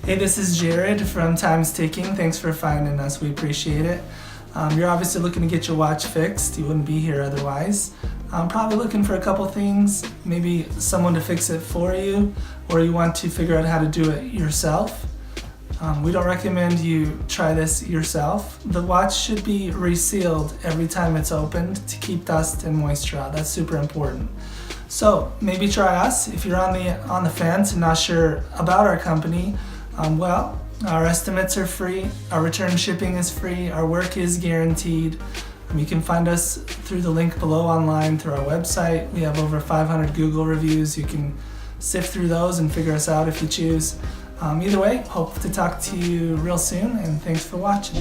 Hey, this is Jared from Time's Ticking. Thanks for finding us. We appreciate it. You're obviously looking to get your watch fixed. You wouldn't be here otherwise. Probably looking for a couple things, maybe someone to fix it for you, or you want to figure out how to do it yourself. We don't recommend you try this yourself. The watch should be resealed every time it's opened to keep dust and moisture out. That's super important. So maybe try us. If you're on the fence and not sure about our company, well, our estimates are free, our return shipping is free, our work is guaranteed. You can find us through the link below online through our website. We have over 500 Google reviews. You can sift through those and figure us out if you choose. Either way, hope to talk to you real soon, and thanks for watching.